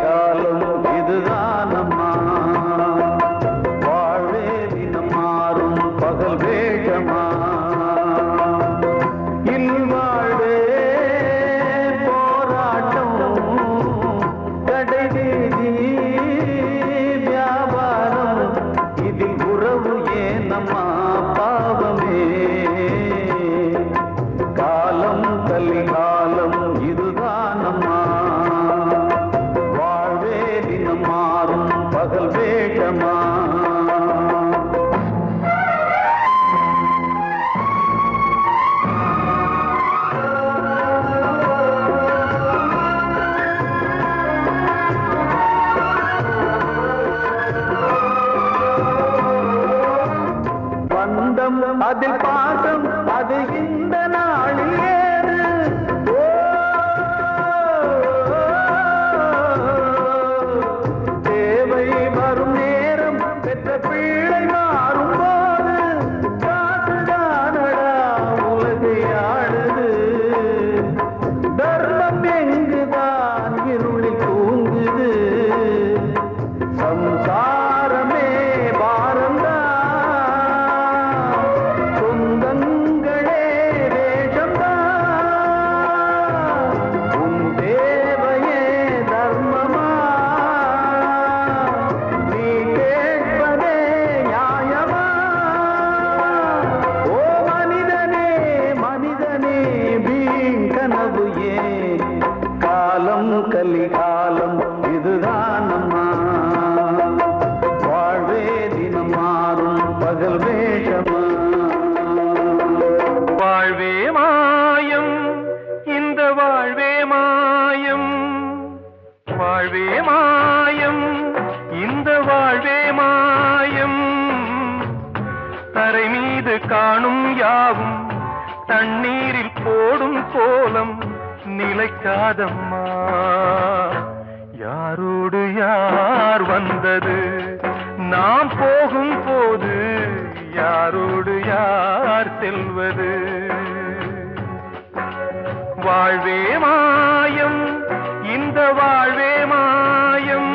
கலிகாலம் இதுதானம்மா வாழ்வே தினம் மாறும் பகல் வேஷமா இல்வாழ்வே போராட்டம் கடைவீதி வியாபாரம் இதில் உறவு ஏனம்மா பாவமே காலம் கலிகாலம் இதுதானம்மா வாழ்வே தினம் மாறும் பகல் வேஷமா பந்தம் அதில் பாசம் அது இந்த நாளில் ஏது தேவை வரும் நேரம் பெற்ற பிள்ளை மாறும் போது காசுதானடா உலகை ஆடுது தர்மம் எங்குதான் இருளில் தூங்குது சம்சாரமே பாரந்தா சொந்தங்களே வேஷம்தான் உன் தேவையே தர்மமா நீ கேட்பதே நியாயமா ஓ மனிதனே மனிதனே வீண் கனவு ஏன் காலம் கலிகாலம் இதுதானம்மா வாழ்வே தினம் மாறும் பகல் வேஷமா வாழ்வே மாயம் இந்த வாழ்வே மாயம் வாழ்வே மாயம் இந்த வாழ்வே மாயம் தரை மீது காணும் யாவும் தண்ணீரில் போடும் கோலம் நிலைக்காதம்மா யாரோடு யார் வந்தது நாம் போகும் போது யாரோடு யார் செல்வது வாழ்வே மாயம் இந்த வாழ்வே மாயம்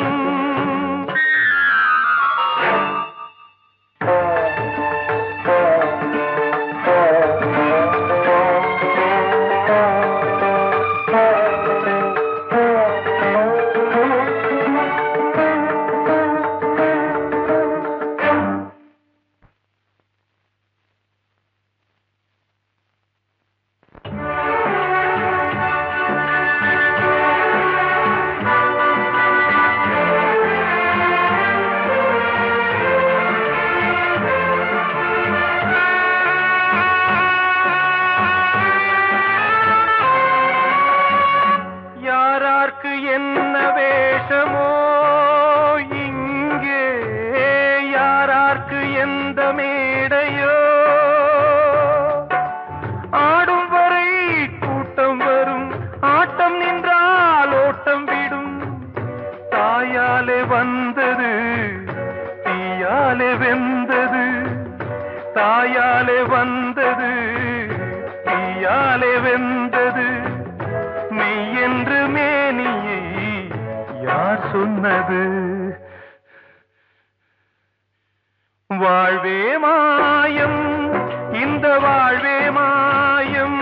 யாரார்க்கு என்ன வேஷமோ இங்கே யாரார்க்கு எந்த மேடையோ ஆடும் வரை கூட்டம் வரும் ஆட்டம் நின்றால் ஓட்டம் விடும் தாயாலே வந்தது தீயாலே வெந்தது தாயாலே வந்தது தீயாலே வெந்தது மெய் என்று மேனியை யார் சொன்னது வாழ்வே மாயம் இந்த வாழ்வே மாயம்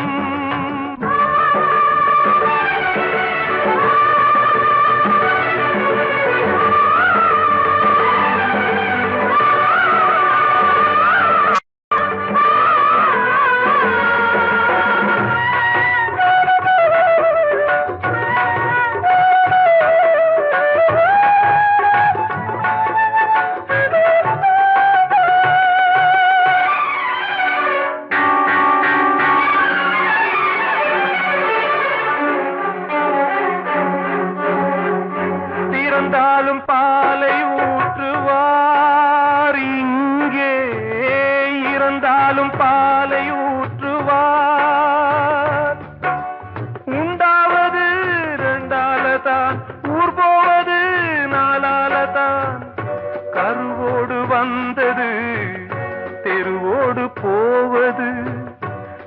இறந்தாலும் பாலை ஊற்றுவார் இங்கே இறந்தாலும் பாலை ஊற்றுவார் உண்டாவது ரெண்டாலதான் ஊர் போவது நாலாலதான் கருவோடு வந்தது தெருவோடு போவது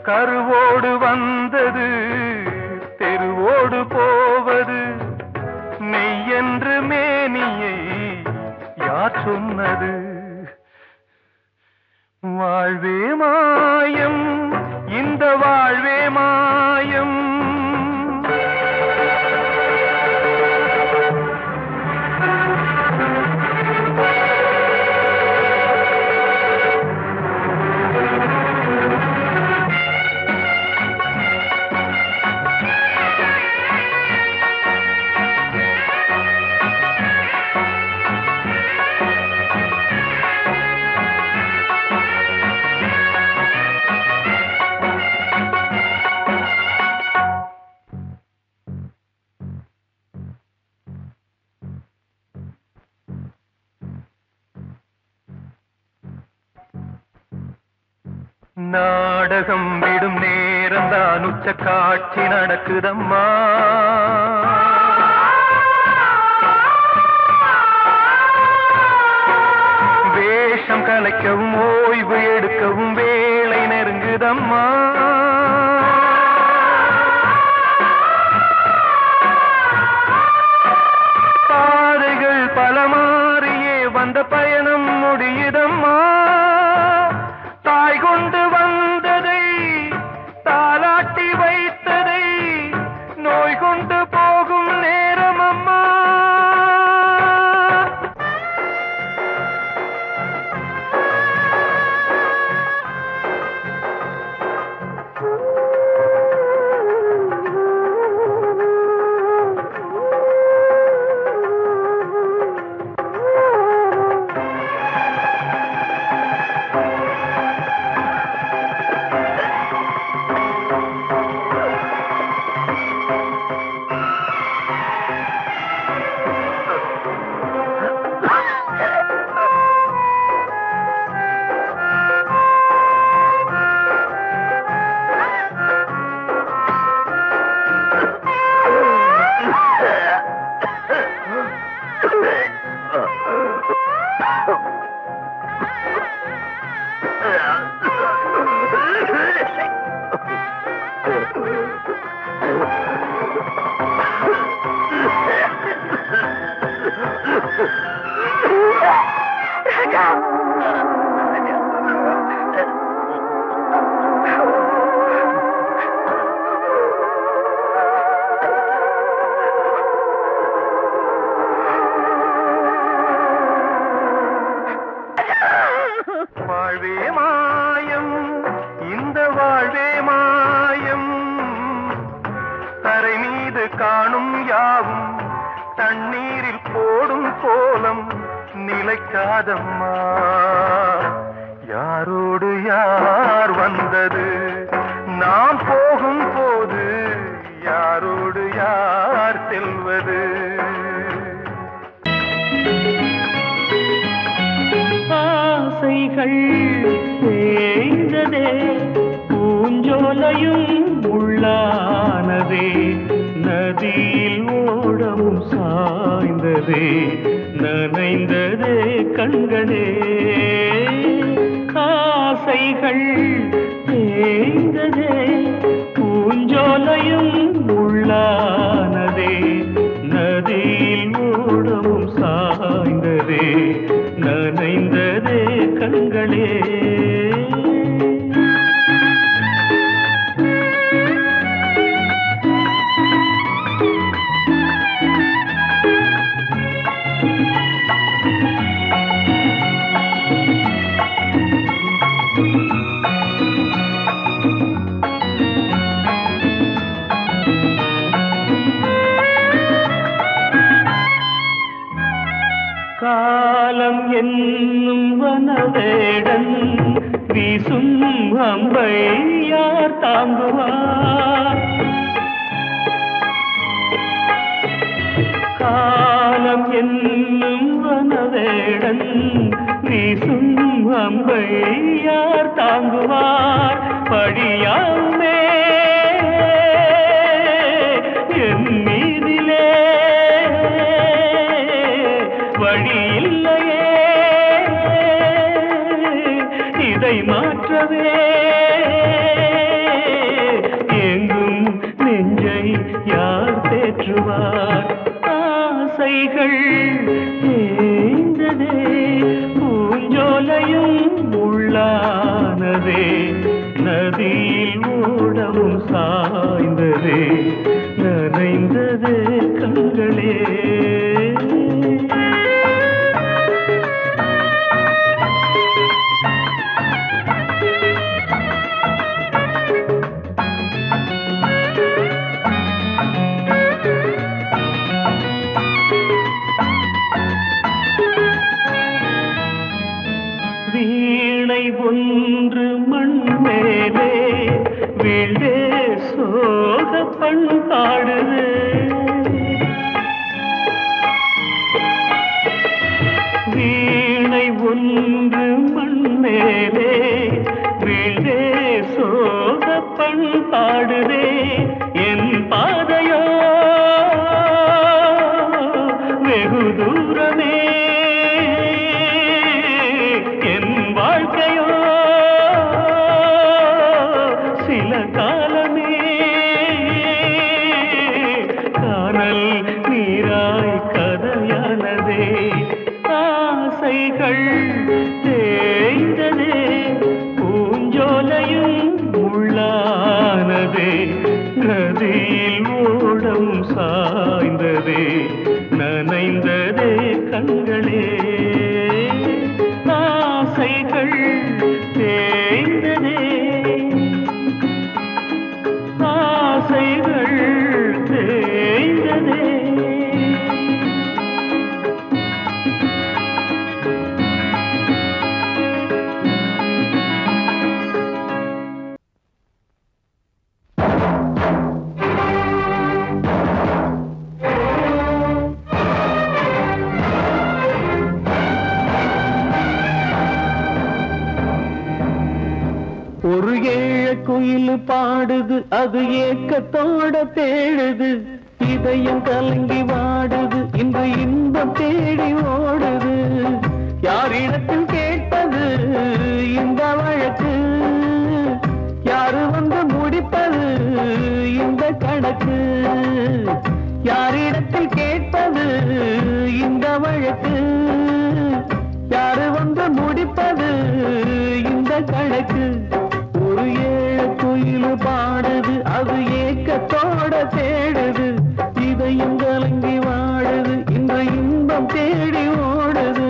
கருவோடு வந்தது தெருவோடு போவது மெய்யென்று சொன்னது. வாழ்வே மாயம், இந்த வாழ்வே மாயம். நாடகம் விடும் நேரம் தான் உச்ச காட்சி நடக்குதம்மா. வேஷம் கலைக்கவும் ஓய்வு எடுக்கவும் வேளை நெருங்குதம்மா. பாதைகள் பல மாறியே வந்த பயணம் முடியுதம்மா. தாய் கொண்டு வந்ததை தாலாட்டி வைத்ததை நோய் கொண்டு போகும் நேரம் அம்மா. வாழ்வே மாயம், இந்த வாழ்வே மாயம். தரை மீது காணும் யாவும் தண்ணீரில் போடும் கோலம் நிலைக்காதம்மா. யாரோடு யார் வந்தது நாம் போகும் போது, யாரோடு யார் செல்வது. ஆசைகள் தேய்ந்ததே, பூஞ்சோலையும் உள்ளானதே, நதியில் ஓடவும் சாய்ந்ததே, நனைந்ததே கண்களே. ஆசைகள் தேய்ந்ததே, பூஞ்சோலையும் உள்ளானதே, நதியில் ஓடவும் சாய்ந்ததே, நனைந்ததே கண்களே. காலம் என்னும் வனவேடன் வீசும் அம்பை யார் தாங்குவார்? காலம் என்னும் வனவேடன் வீசும் அம்பை யார் தாங்குவார்? படியாமே என் மீதிலே வழி இல்லையே, இதை மாற்றவே எங்கும் நெஞ்சை யார் தேற்றுவார்? ஆசைகள் தேய்ந்ததே, சாய்ந்ததே பூஞ்சோலையும் உள்ளானதே நதியில் ஓடமும் சாய்ந்ததே நனைந்ததே கண்களே வீணை ஒன்று மண் மேலே வீழே சோக பண்பாடுது வீணை ஒன்று மண் மேலே வீழே சோக பண்பாடுதே என் பாதையோ வெகு தூரமே வாழ்க்கையோ சில காலமே காணல் நீராய் கதையானதே ஆசைகள் தேய்ந்ததே பூஞ்சோலையும் உள்ளானதே நதியில் ஓடம் சாய்ந்ததே நனைந்ததே கண்களே ஆசைகள் தேய்ந்ததே ஆசைகள் தேய்ந்ததே ஒரு ஏழ குயில் பாடுது அது ஏக்கத்தோட தேடுது இதயம் கலங்கி வாடுது இந்த இன்பம் தேடி ஓடுது யாரிடத்தில் கேட்பது இந்த வழக்கு யாரு வந்து முடிப்பது இந்த கணக்கு யாரிடத்தில் கேட்பது இந்த வழக்கு யாரு வந்து முடிப்பது இந்த கணக்கு ஒரு ஏழ குயில் பாடுது அது ஏக்கத்தோட தேடுது இதயம் கலங்கி வாடுது இந்த இன்பம் தேடி ஓடுது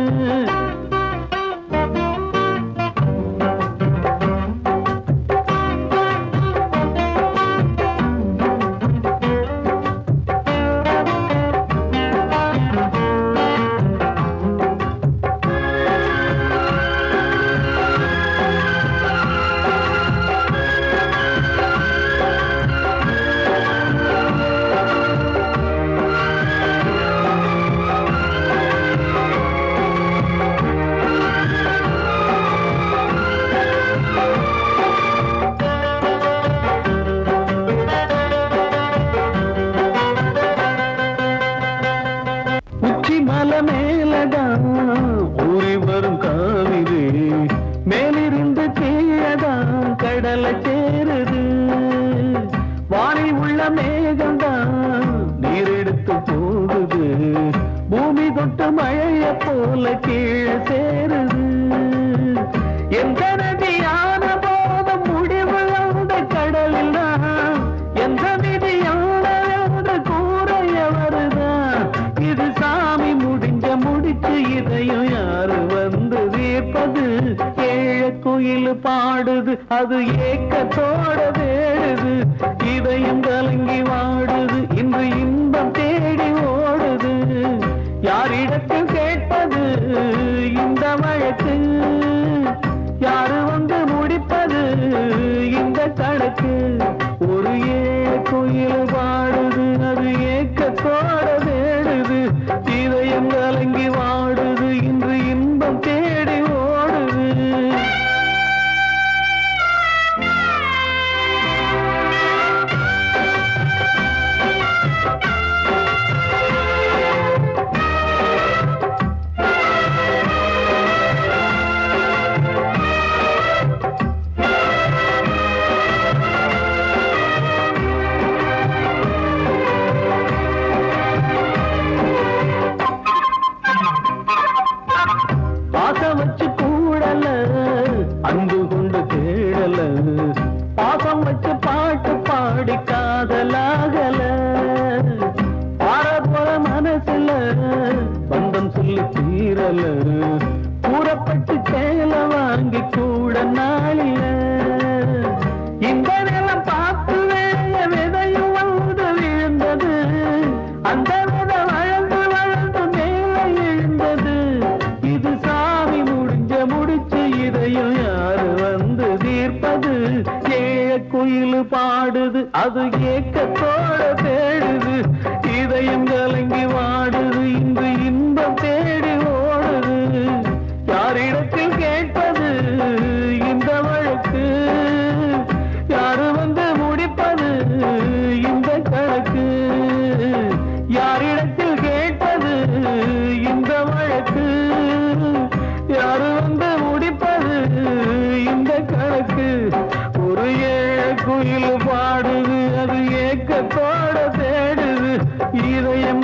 மலை மேலதான் ஊறி வரும் காவிரி மேலிருந்து கீழதான் கடலை சேருது வானில் உள்ள மேகம்தான் நீரெடுத்து போகுது பூமி தொட்டு மழைய போல கீழே சேருது எந்த நதியான போதும் முடிவு அந்த கடலில் தான் எந்த விதியான கூறைய வருதான் இது சாமி முடிஞ்ச முடிச்சு இதையும் யாரு வந்து தீர்ப்பது ஏழ குயில் பாடுது அது ஏக்கத்தோட தேடுது இதயம் கலங்கி வாடுது இன்று இன்பம் தேடி ஓடுது யாரிடத்தில் கேட்பது இந்த வழக்கு யாரு வந்து முடிப்பது இந்த கணக்கு ஒரு ஏழ குயில் பாடுது அது ஏக்கத்தோட தேடுது இதயம் கலங்கி வாடுது இன்று இன்பம் தேடி ஓடுது பந்தம் சொல்லி தீரல கூறப்பட்டு சேல வாங்கி கூட நாளில இந்த நிலம் பார்த்து வேலைய விதையும் வந்து விழுந்தது அந்த விதை வளர்ந்து வளர்ந்து மேலே எழுந்தது இது சாமி முடிச்சு இதையும் யாரு வந்து தீர்ப்பது ஏழ குயில் பாடுது அது ஏக்கத்தோட தேடுது இதயம் கலங்கி வாடுது இன்று இன்பம் தேடி ஓடுது யாரிடத்தில் கேட்பது இந்த வழக்கு யாரு வந்து முடிப்பது இந்த கணக்கு யாரிடத்தில் கேட்பது இந்த வழக்கு யாரு வந்து முடிப்பது இந்த கணக்கு ஒரு ஏழை குயில் பாடுது அது ஏக்கத்தோட தேடுது இதயம்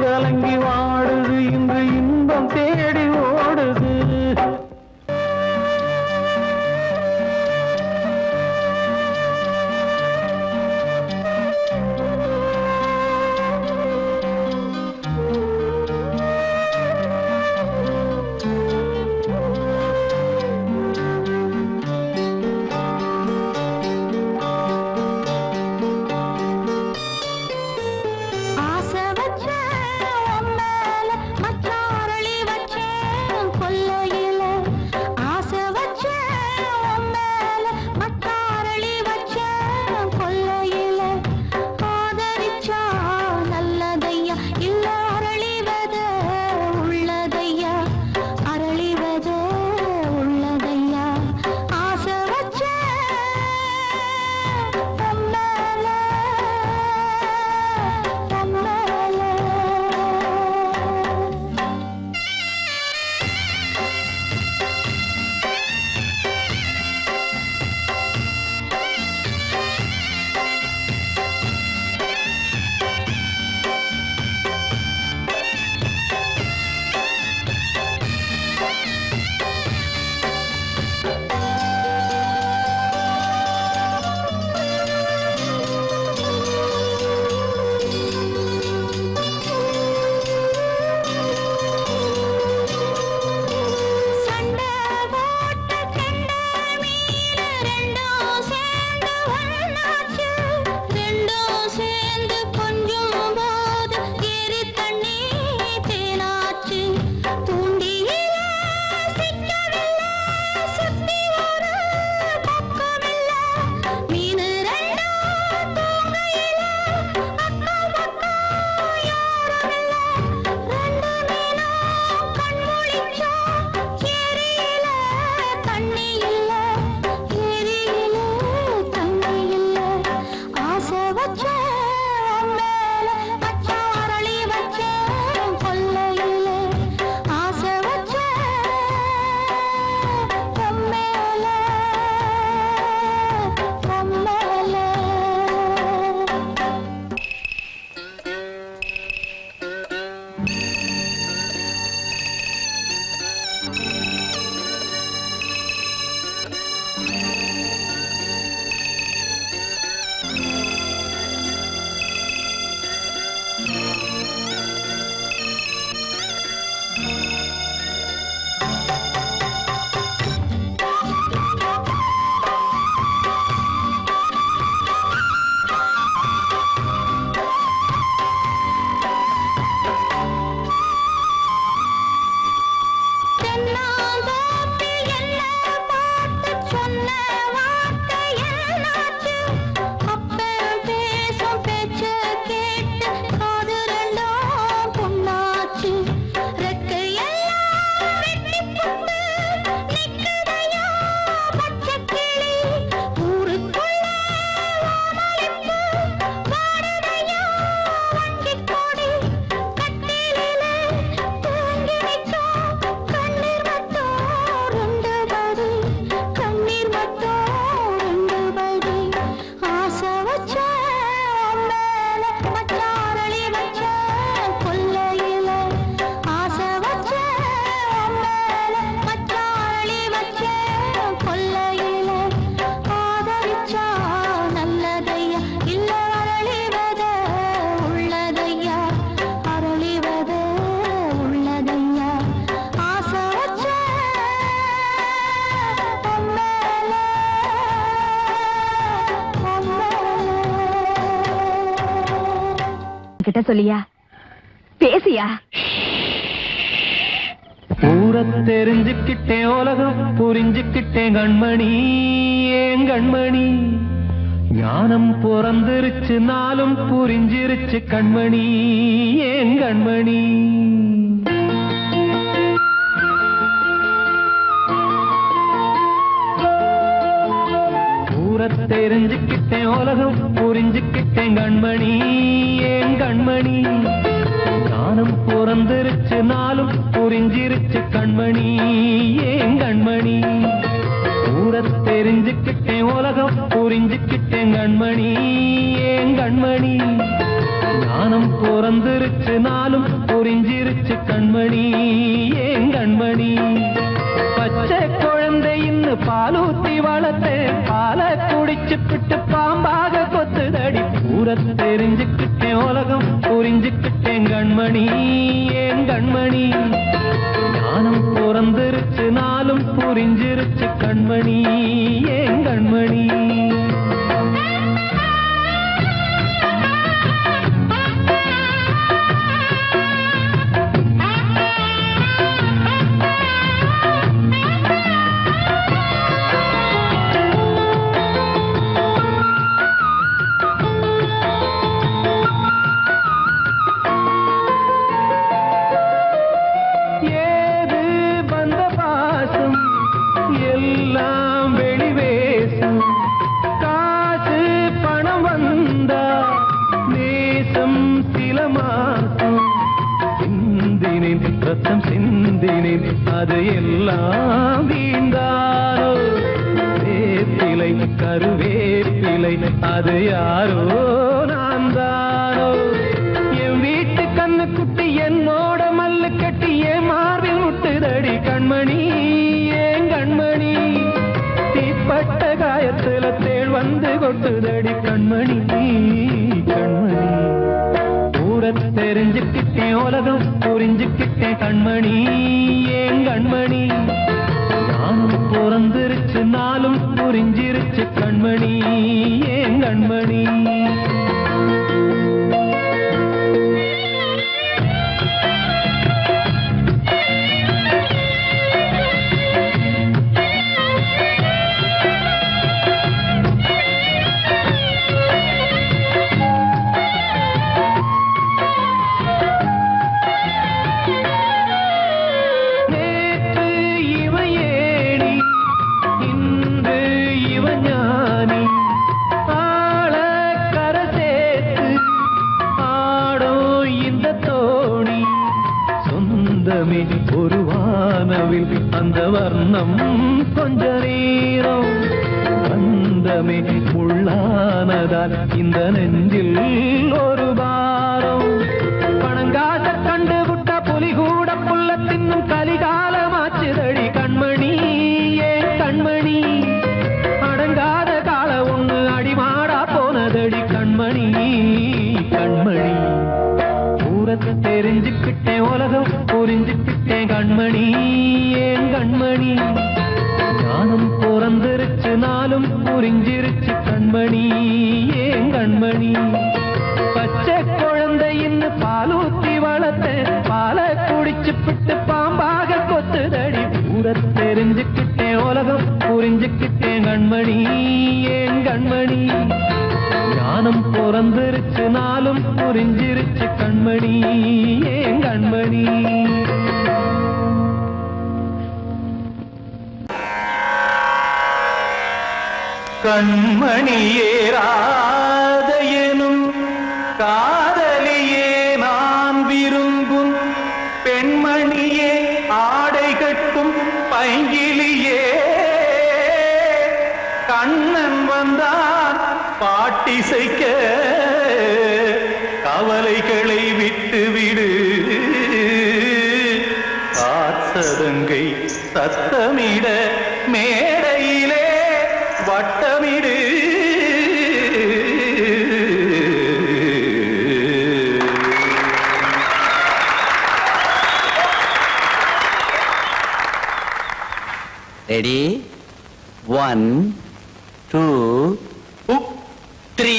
கிட்ட சொல்லியா பேசியா? ஊர தெரிஞ்சுக்கிட்டேன், உலகம் புரிஞ்சுக்கிட்டேன் கண்மணி, ஏன் கண்மணி. ஞானம் பிறந்திருச்சு, நாளும் புரிஞ்சிருச்சு கண்மணி, ஏன் கண்மணி. ஊர தெரிஞ்சுக்கிட்டேன், உலகம் புரிஞ்சுக்கிட்டேன் கண்மணி, ஏன் கண்மணி. ஞானம் பிறந்திருச்சு, நாளும் புரிஞ்சிருச்சு கண்மணி, ஏன் கண்மணி. ஊர தெரிஞ்சுக்கிட்டேன், உலகம் புரிஞ்சுக்கிட்டேன் கண்மணி, ஏன் கண்மணி. ஞானம் பிறந்திருச்சு, நாளும் புரிஞ்சிருச்சு கண்மணி, ஏன் கண்மணி. பச்சை குழந்தை இன்னும் பாலூத்தி வளர்த்தேன், பாலை குடிச்சு பிட்டு பாம்பாக கொத்துதடி. ஊர தெரிஞ்சுக்கிட்டேன், உலகம் புரிஞ்சுக்கிட்டேன் கண்மணி, ஏன் கண்மணி. ஞானம் பிறந்திருச்சு, நாளும் புரிஞ்சிருச்சு கண்மணி, ஏன் கண்மணி. அது எல்லாம் வீண்டாரோ, வேப்பிலை கருவேப்பிலை அது யாரோ நான் தானோ. என் வீட்டு கண்ணு குட்டி என்னோட மல்லு கட்டி என் மார்பில் முட்டுதடி கண்மணி, ஏன் கண்மணி. தீப்பட்ட காயத்துல தேள் வந்து கொட்டுதடி கண்மணி, கண்மணி. ஊர தெரிஞ்சுக்கிட்டேன், உலகம் புரிஞ்சுக்கிட்டேன் கண்மணி, ஏன் கண்மணி. ஞானம் பிறந்திருச்சு, நாளும் புரிஞ்சிருச்சு கண்மணி, ஏன் கண்மணி. ஒரு வானவில் அந்த வர்ணம் கொஞ்ச நேரம் வந்தமே உள்ளானதால் இந்த நெஞ்சில் ஒரு பாரம். பணங்காச கண்டு விட்ட புலி கூட புல்ல தின்னும் கலிகாலமாச்சுதடி கண்மணி, ஏன் கண்மணி. அடங்காத கால ஒண்ணு அடிமாடா போனதடி கண்மணி, கண்மணி. ஊரத்தை தெரிஞ்சுக்கிட்டேன், உலகம் புரிஞ்சுக்கிட்டேன் கண்மணி, ஏன் கண்மணி. ஞானம் பிறந்திருச்சு, நாளும் புரிஞ்சிருச்சு கண்மணி, ஏன் கண்மணி. பச்சை குழந்தை இன்னும் பாலூத்தி வளர்த்தேன், பாலை குடிச்சு பிட்டு பாம்பாக கொத்துதடி. ஊர தெரிஞ்சுக்கிட்டேன், உலகம் புரிஞ்சுக்கிட்டேன் கண்மணி, ஏன் கண்மணி. ஞானம் பிறந்திருச்சு, நாளும் புரிஞ்சிருச்சு கண்மணி, ஏன் கண்மணி. கண்மணியே ராதையனும் காதலியே நான் விரும்பும் பெண்மணியே ஆடை கட்டும் பைங்கிலியே. கண்ணன் வந்தான் பாட்டிசைக்க கவலைகளை விட்டுவிடு. காத்ததங்கை சத்தமிட மேடையிலே வட்டமிடு. ரெடி 1 2 3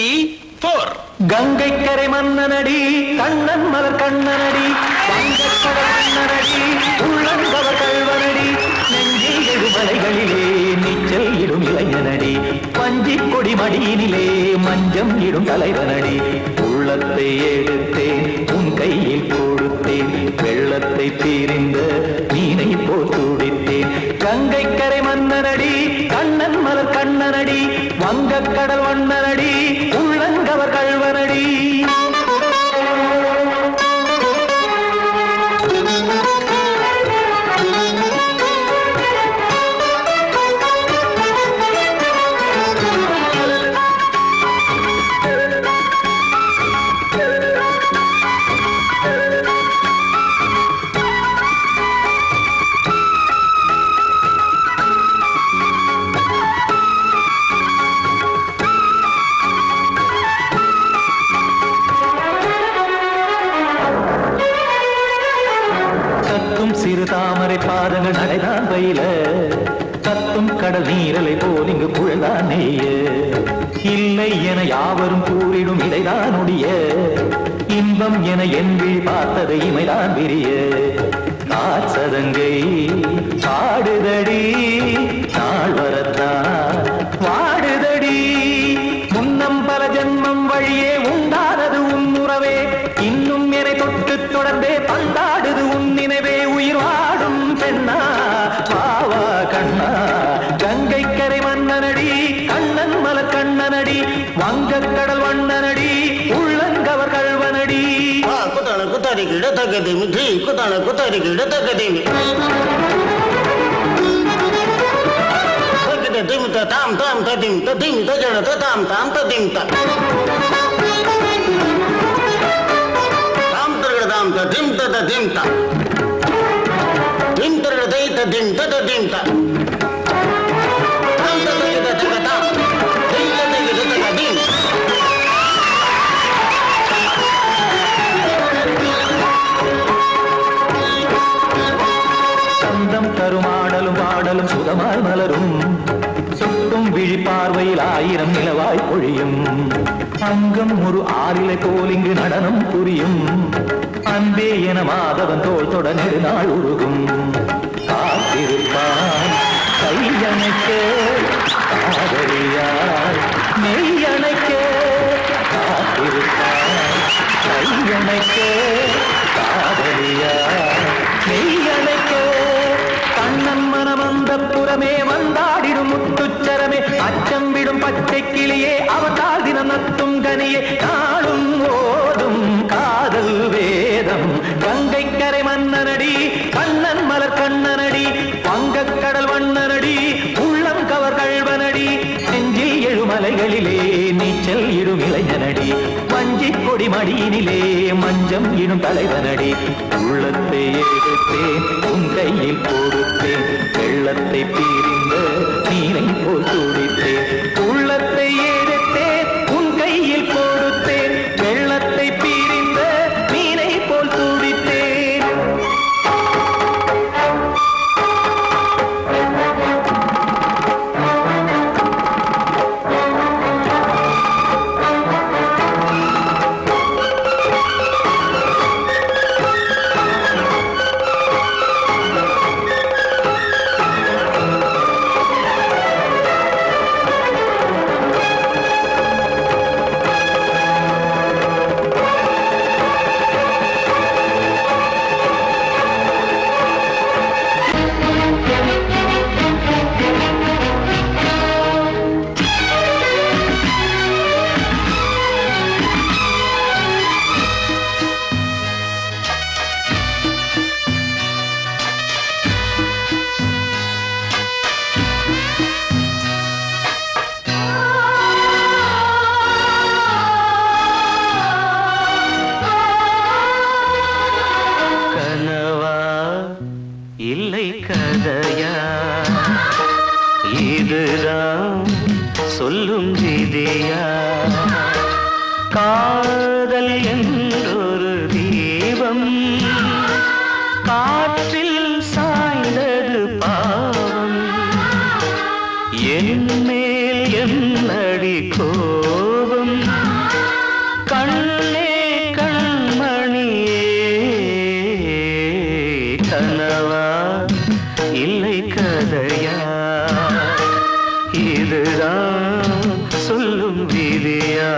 4 கங்கை கரை மன்னனடி கண்ணன் மலர் கண்ணனடி வங்கக்கடல் மன்னனடி உள்ளங்கவர் கல்வனடி நெஞ்சில் எழுமலைகளிலே நீச்சல் இடும் இளைஞனடி பஞ்சி கொடி மடியினிலே மஞ்சம் இடும் தலைவனடி உள்ளத்தை எடுத்தேன் உன் கையில் கொடுத்தேன் வெள்ளத்தை பிரிந்த மீனை போல் துடித்தேன் கங்கை கரை மன்னனடி கண்ணன் மலர் கண்ணனடி வங்கக்கடல் வண்ணனடி உள்ளங்கவர் கல்வனடி சிறு தாமரை பாதங்கள் நடைதான் பயில கத்தும் கடல் நீரலை போல் இங்கு குழந்தான் நெய்ய இல்லை என யாவரும் கூறிடும் இடைதான் உடைய இன்பம் என என்பில் பார்த்ததை இமைதான் விரிய காற்சதங்கை பாடுதடி நாள் வரத்தான் வாடுதடி முன்னம் பல ஜென்மம் வழியே உண்டானது உன் உறவே இன்னும் என்னை தொட்டு தொடர்ந்தே பந்தாடுது உன் நினைவே உயிர் வாடும் பெண்ணா பாவா கண்ணா கங்கை கரை மன்னனடி கண்ணன் மலர் கண்ணனடி வங்கக்கடல் வண்ணனடி உள்ளங்கவர் கல்வனடி குத்தான குத்தாரி கிட தகதிமி ஜி குத்தான குத்தாரி கிட தகதிமி தகதிமி தாம் தாம் ததிம் ததிம் தஜன தாம் தாம் ததிம் தாம் தரகட தாம் ததிம் ததிம் தாம் திம் தரகட தை ததிம் ததிம் தாம் தாம் ததிம் ததிம் தாம் தை ததிம் ததிம் சந்தம் கருமாடலும் பாடலும் சுதமாய் மலரும் சொட்டும் விழி பார்வையில் ஆயிரம் நிலவாய் பொழியும் அங்கம் ஒரு ஆறிலை போல் இங்கு நடனம் புரியும் அன்பே என மாதவன் தோள் தொட நெடுநாள் உருகும் காத்திருப்பான் கையணைக்க காதலியார் மெய்யணைக்க காத்திருப்பான் கையணைக்க காதலியார் மெய்யணைக்க கண்ணன் மனமந்த புறமே வந்தாடிடும் முத்துச்சரமே அச்சம் விடும் பச்சை கிளியே அவதால் தினம் நத்தும் கனியே நாளும் ஓடும் காதல் வேதம் கங்கை கரை மன்னனடி கண்ணன் மலர் கண்ணனடி வங்கக்கடல் வண்ணனடி உள்ளம் கவர் கல்வனடி நெஞ்சில் எழுமலைகளிலே நீச்சல் இடும் இளைஞனடி வஞ்சி கொடி மடியினிலே மஞ்சம் இடும் தலைவனடி உள்ளத்தை எடுத்தேன் உன் கையில் கொடுத்தேன் வெள்ளத்தை பிரிந்த நீரை போல் துடித்தேன் உள்ளத்தை எடுத்தேன் உன் கையில் கொடுத்தேன் வெள்ளத்தை பிரிந்த நீரை போல் துடித்தேன் இல்லை கதையா இதுதான் சொல்லும் விதியா காதல் என்றொரு தீபம் காற்றில் சாய்ந்தது பாவம் என் மேல் என்னடி கோபம் கண் கனவா இல்லை கதையா இதுதான் சொல்லும் விதியா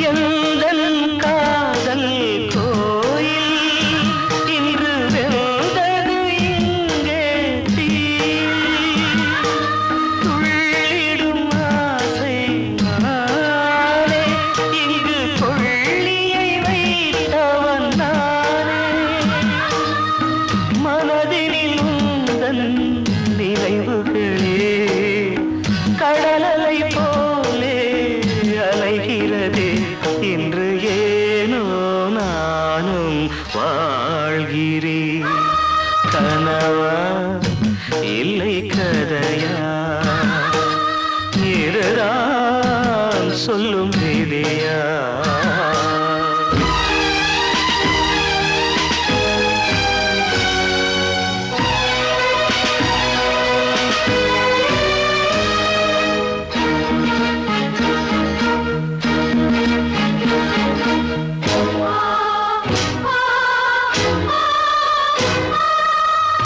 எந்தன் காதல் கோயில் இன்று வெந்தது இங்கே தீ துள்ளிடும் ஆசை நானே இங்கு கொள்ளியை வைத்தவன் நானே மனதினில் உந்தன் நினைவுகளே கடலலை போலே அலைகிறதே இன்று ஏனோ நானும் வாழ்கிறேன் கனவா இல்லை கதையா இதுதான் சொல்லும் விதியா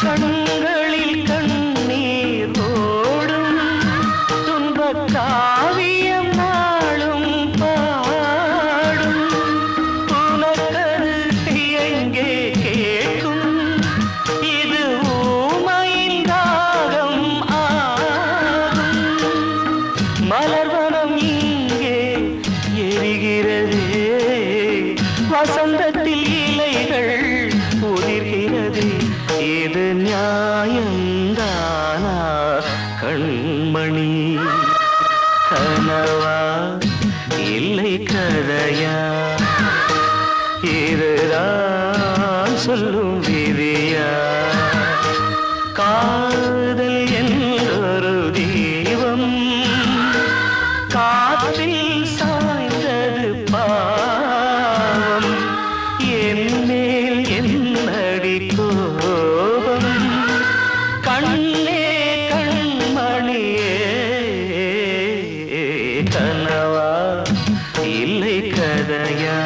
கண்களில் கண்ணீர் ஓடும் துன்பக் காவியம் நாளும் பாடும் உனக்கது எங்கே கேட்கும் இது ஊமையின் தாகம் ஆகும் மலர்வனம் இங்கே எரிகிறதே வசந்தத்தில் இலைகள் உதிர்கிறது இது நியாயந்தானா கண்மணி கனவா இல்லை கதையா இதுதான் சொல்லும் விதியா காதல் என்றொரு தீபம் காற்றில் சாய்ந்தது பாவம் என் மேல் என்னடி கோபம் கண்ணே கண்மணியே கனவா இல்லை கதையா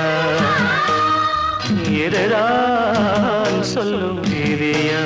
இதுதான் சொல்லும் விதியா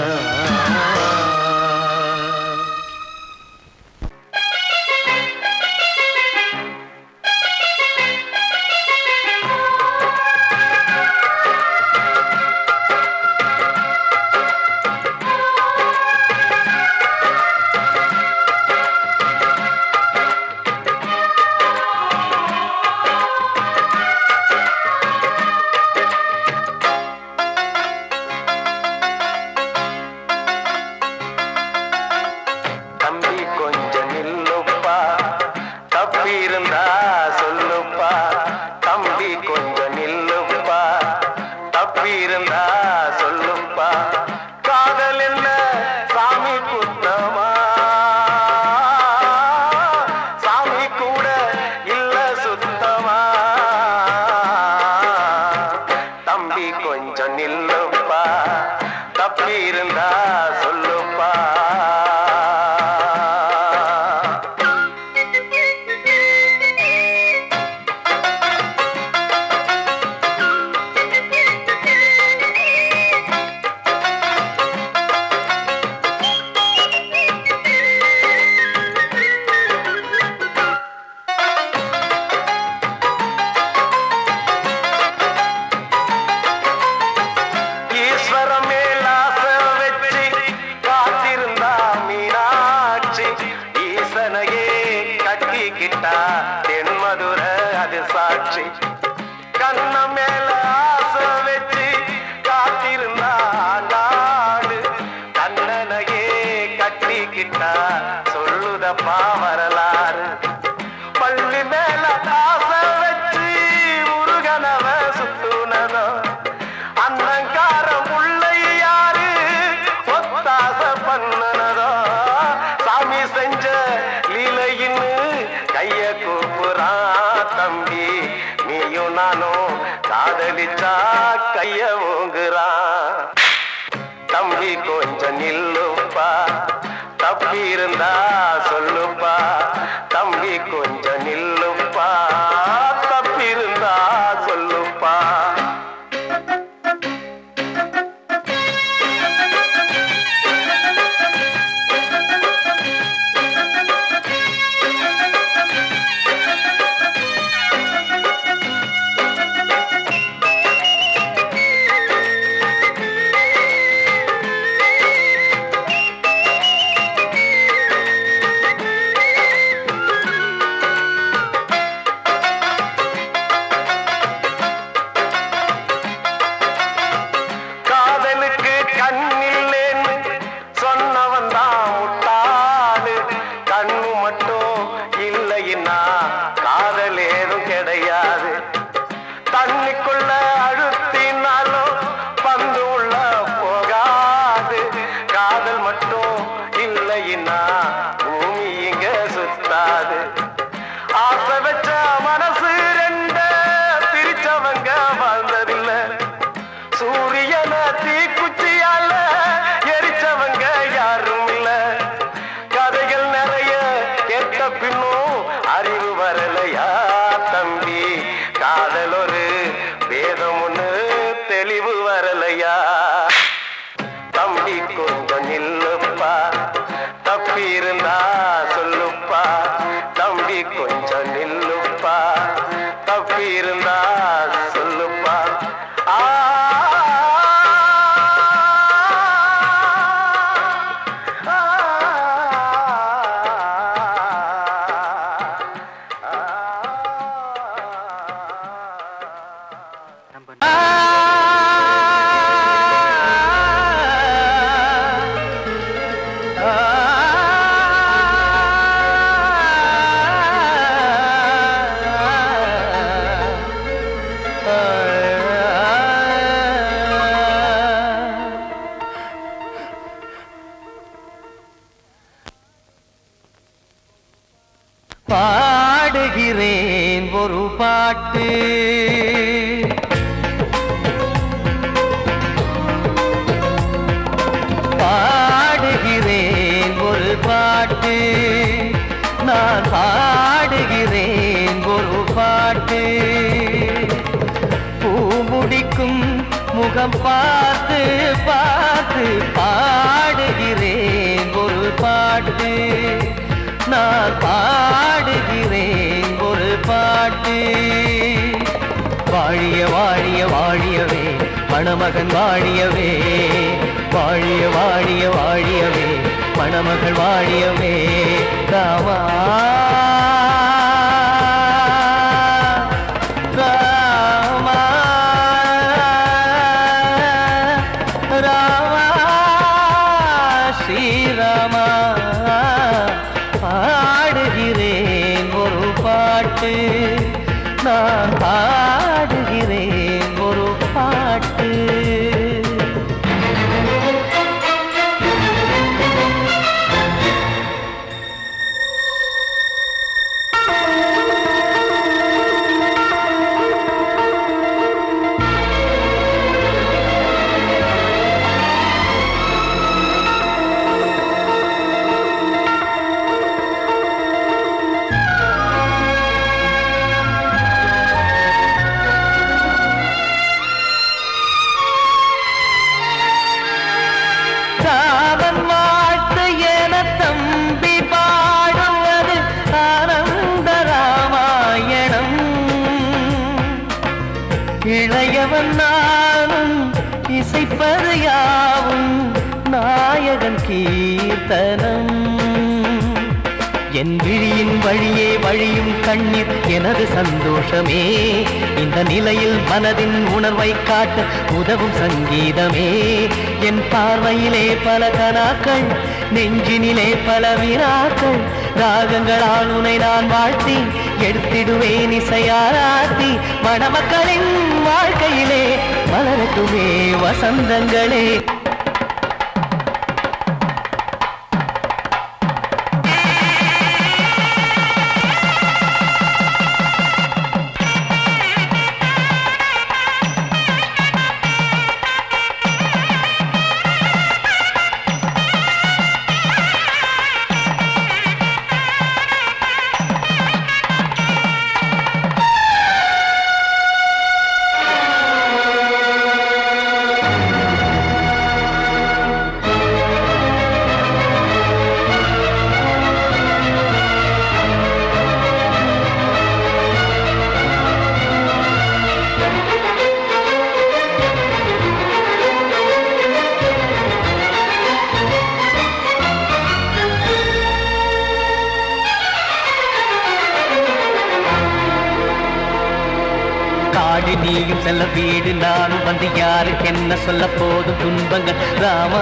காதலிச்சா கைய ஓங்குறான். தம்பி கொஞ்சம் நில்லுப்பா, தப்பி இருந்தா சொல்லுப்பா. தம்பி கொஞ்சம் நில்லுப்பா, தப்பி இருந்தா சொல்லுப்பா. பாடுகிறேன் ஒரு பாட்டு, பாடுகிறேன் ஒரு பாட்டு, நான் பாடுகிறேன் ஒரு பாட்டு. பூ முடிக்கும் முகம் பார்த்து பார்த்து பாடுகிறேன் ஒரு பாட்டு, நான் பாடுகிறேன் ஒரு பாட்டு. வாழிய வாழிய வாழியவே மணமகன் வாழியவே, வாழிய வாழிய வாழியவே மணமகள் வாழியவே. ராமா ராமா ராமா ஸ்ரீராமா. பாடுகிறேன் ஒரு பாட்டு, நான் பாடுகிறேன் ஒரு பாட்டு. இளையவன் நானும் இசைப்பது யாவும் நாயகன் கீர்த்தனம். என் விழியின் வழியே வழியும் கண்ணீர் எனது சந்தோஷமே. இந்த நிலையில் மனதின் உணர்வை காட்ட உதவும் சங்கீதமே. என் பார்வையிலே பல கனாக்கள், நெஞ்சினிலே பல வினாக்கள். ராகங்களால் உனை நான் வாழ்த்தி எடுத்திடுவேன் இசையாராத்தி. மணமக்களின் வாழ்க்கையிலே மலரட்டுமே வசந்தங்களே. நாடு நீயும் செல்ல வீடு நானும் வந்து யாருக்கு என்ன சொல்ல போதும் துன்பங்கள் ராமா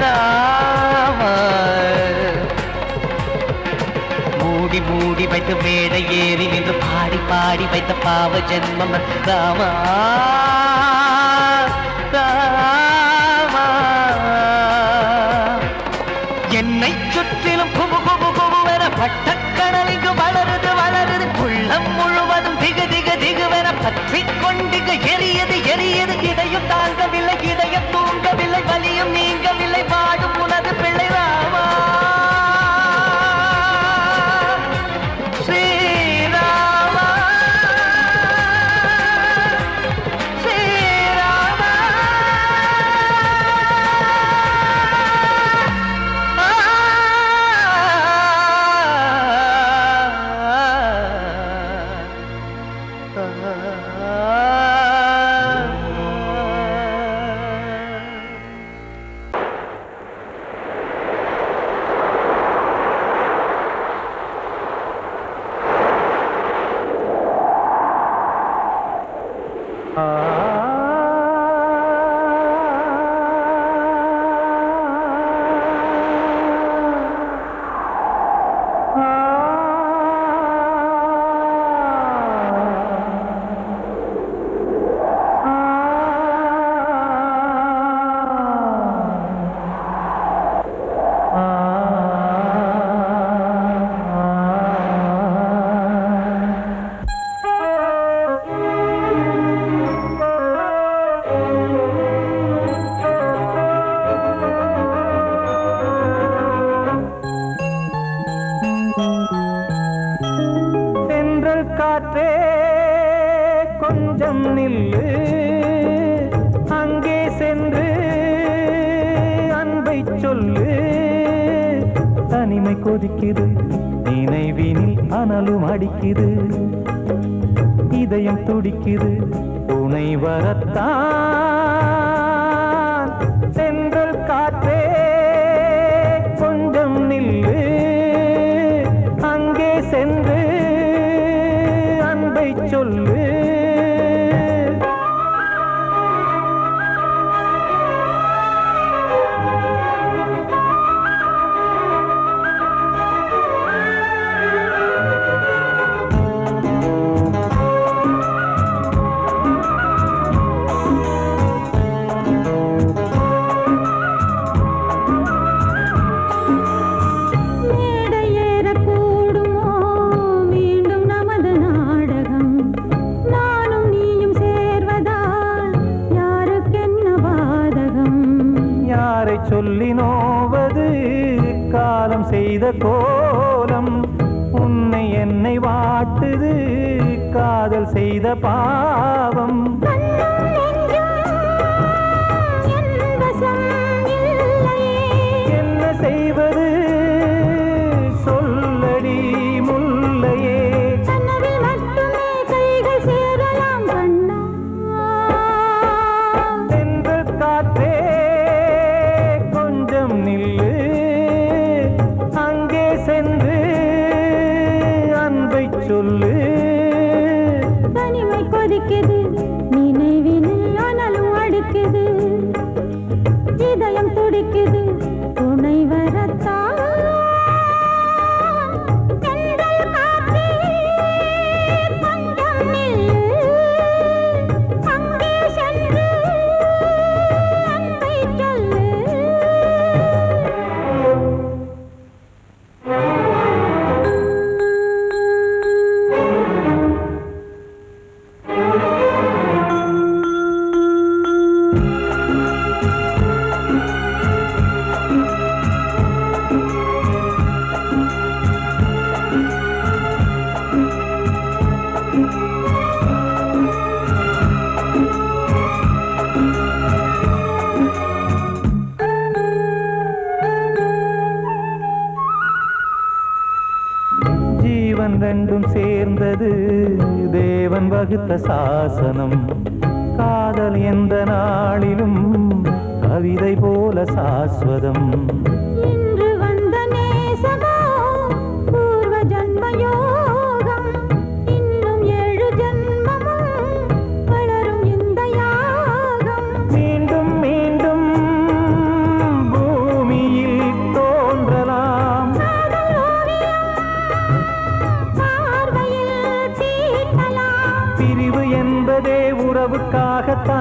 ராமா மூடி மூடி வைத்த மேடை ஏறி நின்று பாடி பாடி வைத்த பாவ ஜென்மம் ராமா ராமா என்னை சுற்றிலும் குபு குபு குபுவென பட்டக்கடல் இங்கு வளருது வளருது உள்ளம் முழுவதும் திகு திகு திகுவென பற்றிக் கொண்டிங்கு எரியது எரியது இதையும் தாங்கவில்லை இதயம் தூங்கவில்லை வலியும் நீங்கவில்லை வாடும் உனது பிள்ளை ராமா ஸ்ரீராமா ஸ்ரீராமா காற்றே கொஞ்சம் நில்லு அங்கே சென்று அன்பை சொல்லு தனிமை கொதிக்குது நினைவினில் அனலும் அடிக்குது இதயம் துடிக்குது துணை வரத்தான் சென்றல் காற்றே கொஞ்சம் நில்லு அங்கே சென்று அன்பை சொல்லு சொல்லி நோவது காலம் செய்த கோலம் உன்னை என்னை வாட்டுது காதல் செய்த பாவம் என்ன செய்வது சொல்லடி முல்லையே சென்றல் காற்றே நில்லு அங்கே சென்று அன்பை சொல்லு தனிமை கொதிக்குது நினைவினில் அனலும் அடிக்குது இதயம் துடிக்குது துணை வரத்தான் ஜீவன் ரெண்டும் சேர்ந்தது தேவன் வகுத்த சாசனம் காதல் எந்த நாளிலும் கவிதை போல சாஸ்வதம் இன்று வந்த நேசமோ பூர்வ ஜன்மயோகம் இன்னும் 7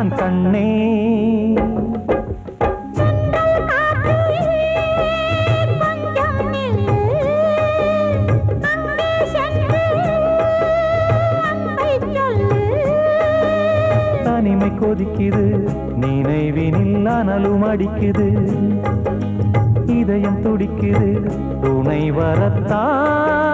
கேட்கிறான் கண்ணே. தனிமை கொதிக்குது, நினைவினில் அனலும் அடிக்குது, இதயம் துடிக்குது, துணை வரத்தான்